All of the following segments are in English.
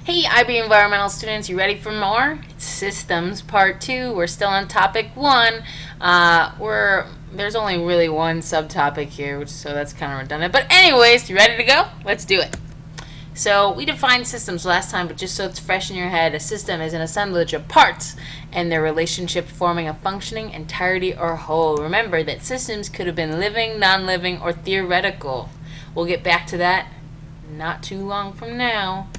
Hey, IB Environmental students, you ready for more? It's Systems Part 2. We're still on Topic 1. There's only really one subtopic here, so that's kind of redundant. But anyways, you ready to go? Let's do it. So we defined systems last time, but just so it's fresh in your head, a system is an assemblage of parts and their relationship forming a functioning entirety or whole. Remember that systems could have been living, non-living, or theoretical. We'll get back to that not too long from now.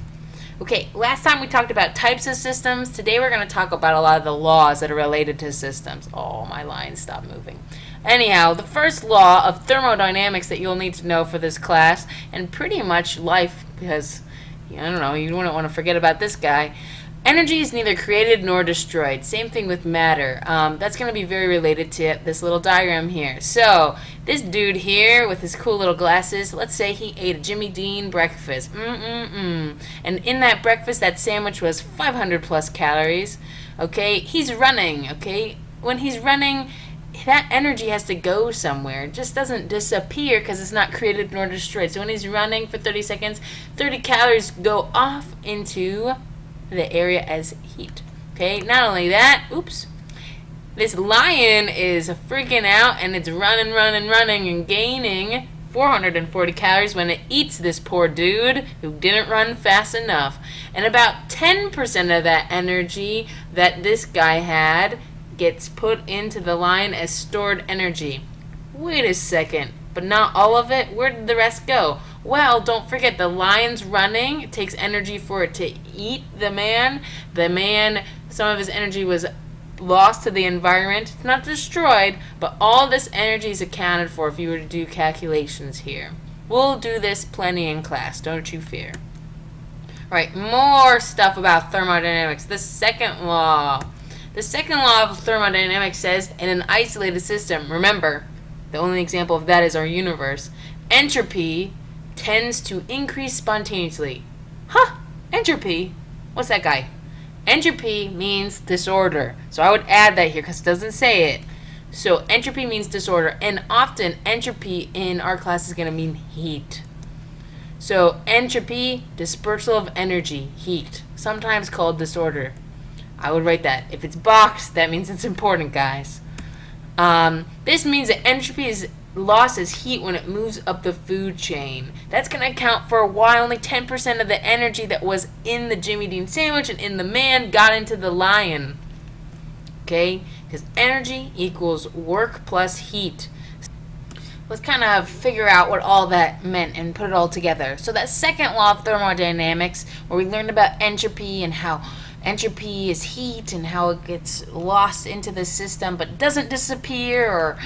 Okay, last time we talked about types of systems. Today we're going to talk about a lot of the laws that are related to systems. Oh, my lines stopped moving. Anyhow, the first law of thermodynamics that you'll need to know for this class, and pretty much life, because, I don't know, you wouldn't want to forget about this guy. Energy is neither created nor destroyed. Same thing with matter. That's going to be very related to this little diagram here. So, this dude here with his cool little glasses, let's say he ate a Jimmy Dean breakfast. And in that breakfast, that sandwich was 500 plus calories. Okay, he's running. Okay, when he's running, that energy has to go somewhere. It just doesn't disappear because it's not created nor destroyed. So when he's running for 30 seconds, 30 calories go off into the area as heat. Okay, not only that, this lion is freaking out and it's running and gaining 440 calories when it eats this poor dude who didn't run fast enough. And about 10% of that energy that this guy had gets put into the lion as stored energy. Wait a second, but not all of it? Where did the rest go? Well, don't forget, the lion's running. It takes energy for it to eat the man. The man, some of his energy was lost to the environment. It's not destroyed, but all this energy is accounted for if you were to do calculations here. We'll do this plenty in class, don't you fear. Alright, more stuff about thermodynamics. The second law. The second law of thermodynamics says, in an isolated system, remember, the only example of that is our universe, entropy tends to increase spontaneously. Entropy? What's that guy? Entropy means disorder. So I would add that here because it doesn't say it. So entropy means disorder, and often entropy in our class is going to mean heat. So entropy, dispersal of energy, heat, sometimes called disorder. I would write that. If it's boxed, that means it's important, guys. This means that entropy loses heat when it moves up the food chain. That's going to account for why only 10% of the energy that was in the Jimmy Dean sandwich and in the man got into the lion. Okay? Because energy equals work plus heat. Let's kind of figure out what all that meant and put it all together. So that second law of thermodynamics, where we learned about entropy and how entropy is heat and how it gets lost into the system but doesn't disappear or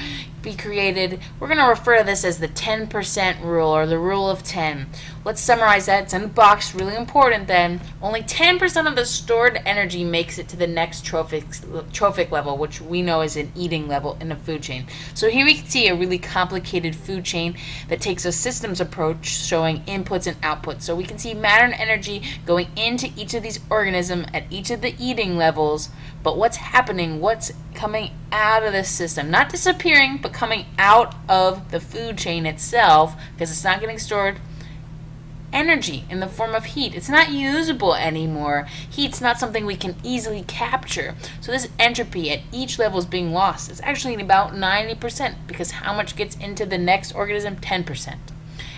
be created. We're going to refer to this as the 10% rule, or the rule of 10. Let's summarize that. It's in the box. Really important then. Only 10% of the stored energy makes it to the next trophic level, which we know is an eating level in the food chain. So here we can see a really complicated food chain that takes a systems approach showing inputs and outputs. So we can see matter and energy going into each of these organisms at each of the eating levels. But what's happening? What's coming out of the system? Not disappearing, but coming out of the food chain itself, because it's not getting stored. Energy in the form of heat. It's not usable anymore. Heat's not something we can easily capture. So this entropy at each level is being lost. It's actually about 90%, because how much gets into the next organism? 10%.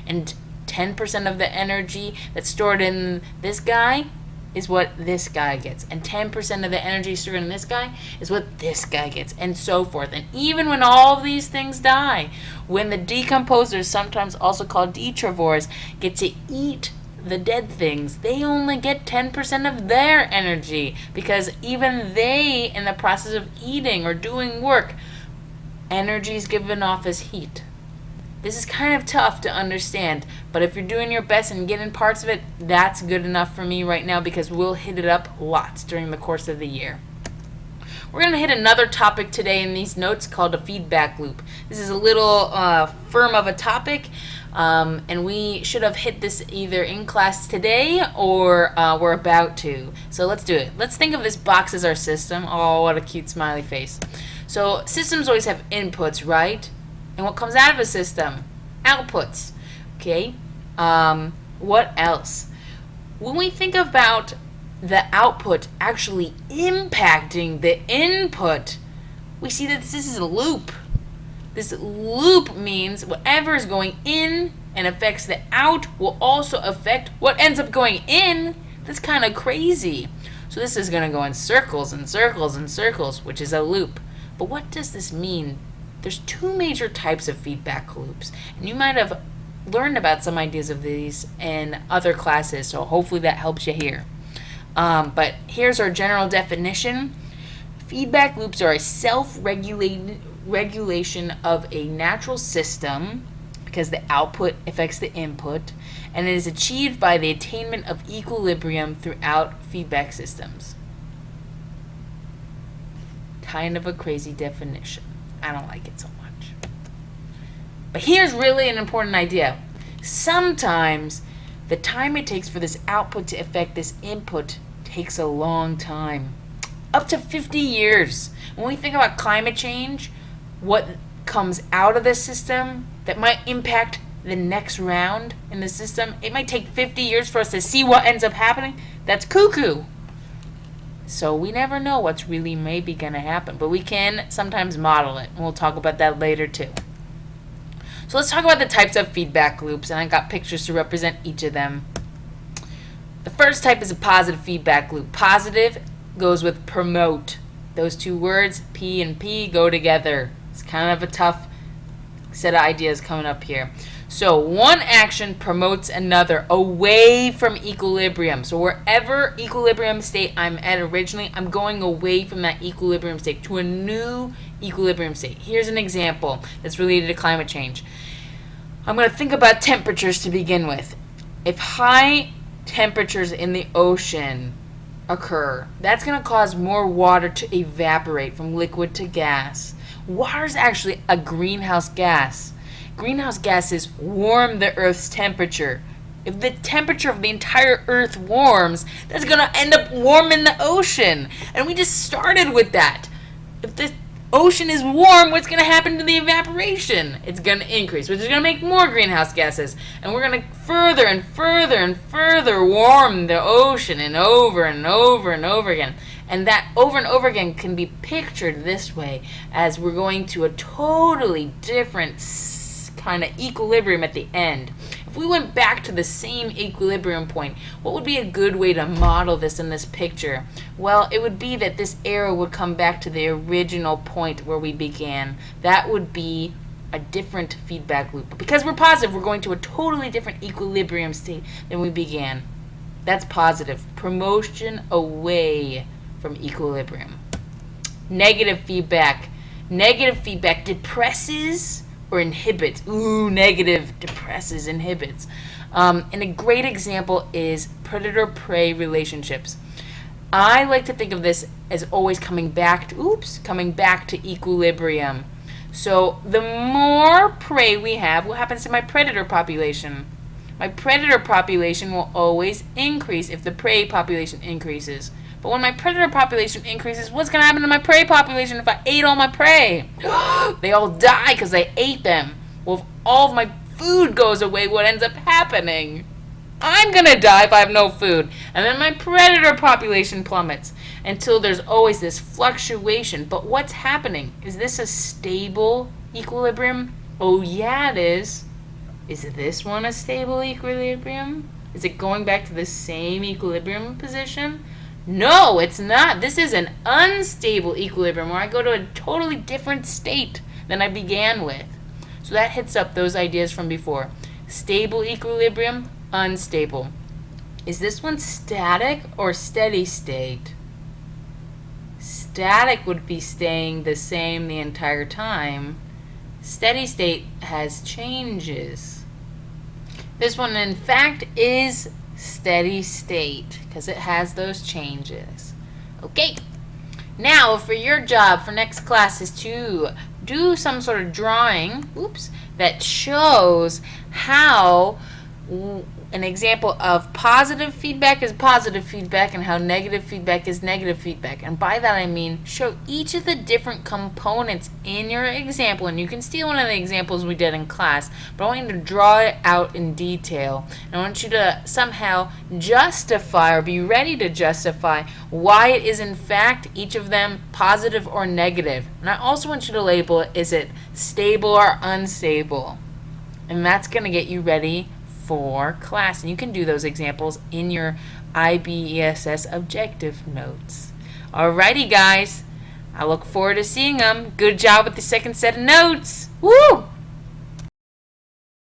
And 10% of the energy that's stored in this guy is what this guy gets, and 10% of the energy stored in this guy is what this guy gets, and so forth. And even when all of these things die, when the decomposers, sometimes also called detrivores, get to eat the dead things, they only get 10% of their energy, because even they, in the process of eating or doing work, energy is given off as heat. This is kind of tough to understand, but if you're doing your best and getting parts of it, that's good enough for me right now, because we'll hit it up lots during the course of the year. We're going to hit another topic today in these notes called a feedback loop. This is a little firm of a topic, and we should have hit this either in class today or we're about to. So let's do it. Let's think of this box as our system. Oh, what a cute smiley face. So systems always have inputs, right? And what comes out of a system? Outputs. Okay? What else? when we think about the output actually impacting the input, we see that this is a loop. This loop means whatever is going in and affects the out will also affect what ends up going in. That's kind of crazy. So this is going to go in circles and circles and circles, which is a loop. But what does this mean? There's two major types of feedback loops, and you might have learned about some ideas of these in other classes, so hopefully that helps you here. But here's our general definition. Feedback loops are a self-regulation of a natural system because the output affects the input, and it is achieved by the attainment of equilibrium throughout feedback systems. Kind of a crazy definition. I don't like it so much. But here's really an important idea. Sometimes the time it takes for this output to affect this input takes a long time. Up to 50 years. When we think about climate change, what comes out of the system that might impact the next round in the system, it might take 50 years for us to see what ends up happening. That's cuckoo. So we never know what's really maybe going to happen, but we can sometimes model it, and we'll talk about that later too. So let's talk about the types of feedback loops, and I got pictures to represent each of them. The first type is a positive feedback loop. Positive goes with promote. Those two words, P and P, go together. It's kind of a tough set of ideas coming up here. So one action promotes another away from equilibrium. So wherever equilibrium state I'm at originally, I'm going away from that equilibrium state to a new equilibrium state. Here's an example that's related to climate change. I'm going to think about temperatures to begin with. If high temperatures in the ocean occur, that's going to cause more water to evaporate from liquid to gas. Water is actually a greenhouse gas. Greenhouse gases warm the Earth's temperature. If the temperature of the entire Earth warms, that's going to end up warming the ocean. And we just started with that. If the ocean is warm, what's going to happen to the evaporation? It's going to increase, which is going to make more greenhouse gases. And we're going to further and further and further warm the ocean and over and over and over again. And that over and over again can be pictured this way, as we're going to a totally different kind of equilibrium at the end. If we went back to the same equilibrium point, what would be a good way to model this in this picture? Well, it would be that this arrow would come back to the original point where we began. That would be a different feedback loop. Because we're positive, we're going to a totally different equilibrium state than we began. That's positive. Promotion away from equilibrium. Negative feedback. Negative feedback depresses or inhibits. Ooh, negative depresses, inhibits. And a great example is predator-prey relationships. I like to think of this as always coming back to equilibrium. So the more prey we have, what happens to my predator population? My predator population will always increase if the prey population increases. But when my predator population increases, what's going to happen to my prey population if I ate all my prey? They all die because I ate them. Well, if all of my food goes away, what ends up happening? I'm going to die if I have no food. And then my predator population plummets until there's always this fluctuation. But what's happening? Is this a stable equilibrium? Oh, yeah, it is. Is this one a stable equilibrium? Is it going back to the same equilibrium position? No, it's not. This is an unstable equilibrium where I go to a totally different state than I began with. So that hits up those ideas from before. Stable equilibrium, unstable. Is this one static or steady state? Static would be staying the same the entire time. Steady state has changes. This one, in fact, is steady state because it has those changes. Okay, now for your job for next class is to do some sort of drawing that shows how an example of positive feedback is positive feedback and how negative feedback is negative feedback. And by that I mean show each of the different components in your example. And you can steal one of the examples we did in class, but I want you to draw it out in detail. And I want you to somehow justify or be ready to justify why it is in fact each of them positive or negative. And I also want you to label it, is it stable or unstable? And that's going to get you ready for class. And you can do those examples in your IBESS objective notes. Alrighty, guys. I look forward to seeing them. Good job with the second set of notes. Woo!